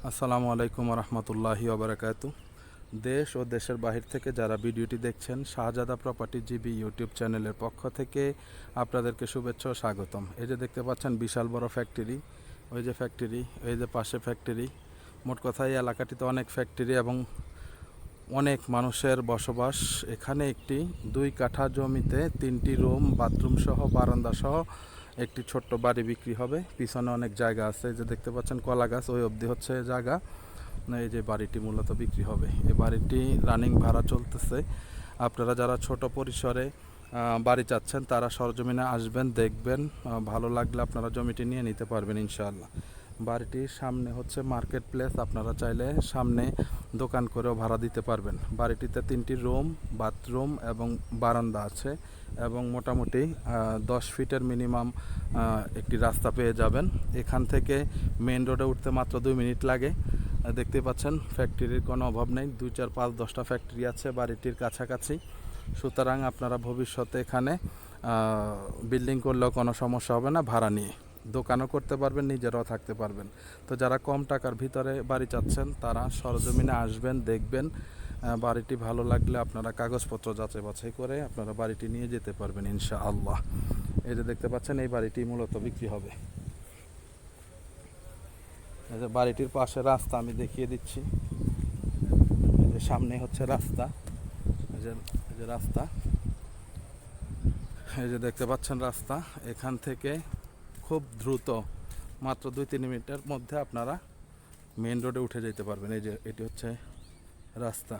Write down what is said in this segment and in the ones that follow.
আসসালামু আলাইকুম রহমতুল্লাহি ওবরাকাতু। দেশ ও দেশের বাহির থেকে যারা ভিডিওটি দেখছেন, শাহজাদা প্রপার্টি জিবি ইউটিউব চ্যানেলের পক্ষ থেকে আপনাদেরকে শুভেচ্ছা ও স্বাগতম। এই যে দেখতে পাচ্ছেন বিশাল বড় ফ্যাক্টরি, ওই যে ফ্যাক্টরি, এই যে পাশে ফ্যাক্টরি। মোট কথা এই এলাকাটিতে অনেক ফ্যাক্টরি এবং অনেক মানুষের বসবাস। এখানে একটি 2 কাঠা জমিতে 3টি রুম, বাথরুম সহ, বারান্দা সহ একটি ছোট্ট বাড়ি বিক্রি হবে। পিছনে অনেক জায়গা আছে, এই যে দেখতে পাচ্ছেন কলা গাছ, ওই অবধি হচ্ছে জায়গা। এই যে বাড়িটি মূলত বিক্রি হবে, এই বাড়িটি রানিং ভাড়া চলতেছে। আপনারা যারা ছোট পরিসরে বাড়ি চাচ্ছেন তারা সরজমিনে আসবেন, দেখবেন, ভালো লাগলে আপনারা জমিটি নিয়ে নিতে পারবেন ইনশাআল্লাহ। বাড়িটির সামনে হচ্ছে মার্কেট প্লেস, আপনারা চাইলে সামনে দোকান করেও ভাড়া দিতে পারবেন। বাড়িটিতে 3টি রুম, বাথরুম এবং বারান্দা আছে এবং মোটামুটি 10 ফিটের মিনিমাম একটি রাস্তা পেয়ে যাবেন। এখান থেকে মেন রোডে উঠতে মাত্র 2 মিনিট লাগে। দেখতে পাচ্ছেন ফ্যাক্টরির কোনো অভাব নেই, 2, 4, 5, 10টা ফ্যাক্টরি আছে বাড়িটির কাছাকাছি। সুতরাং আপনারা ভবিষ্যতে এখানে বিল্ডিং করলেও কোনো সমস্যা হবে না, ভাড়া নিয়ে দোকানও করতে পারবেন, নিজেরাও থাকতে পারবেন। তো যারা কম টাকার ভিতরে বাড়ি চাচ্ছেন তারা সরজমিনে আসবেন, দেখবেন। বাড়িটি ভালো লাগলে আপনারা কাগজপত্র যাচাই বাছাই করে আপনারা বাড়িটি নিয়ে যেতে পারবেন ইনশাআল্লাহ। এই যে দেখতে পাচ্ছেন এই বাড়িটি মূলত বিক্রি হবে। এই যে বাড়িটির পাশে রাস্তা আমি দেখিয়ে দিচ্ছি। এই যে সামনে হচ্ছে রাস্তা, এই যে রাস্তা, এই যে দেখতে পাচ্ছেন রাস্তা। এখান থেকে খুব দ্রুত মাত্র 2-3 মিনিটের মধ্যে আপনারা মেন রোডে উঠে যেতে পারবেন। এই যে এটি হচ্ছে রাস্তা।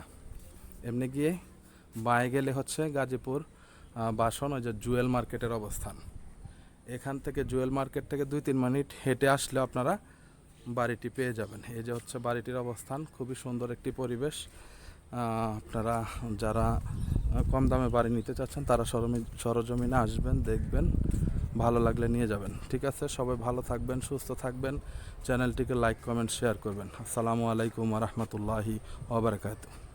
এমনি গিয়ে বাঁয়ে গেলে হচ্ছে গাজীপুর বাসন, ওই যে জুয়েল মার্কেটের অবস্থান। এখান থেকে জুয়েল মার্কেট থেকে 2-3 মিনিট হেঁটে আসলে আপনারা বাড়িটি পেয়ে যাবেন। এই যে হচ্ছে বাড়িটির অবস্থান, খুবই সুন্দর একটি পরিবেশ। আপনারা যারা কম দামে বাড়ি নিতে চাচ্ছেন তারা সরজমিনে আসবেন, দেখবেন, ভালো লাগলে নিয়ে যাবেন। ঠিক আছে, সবাই ভালো থাকবেন, সুস্থ থাকবেন। চ্যানেলটিকে লাইক, কমেন্ট, শেয়ার করবেন। আসসালামু আলাইকুম রহমতুল্লাহি ওয়া বারাকাতুহু।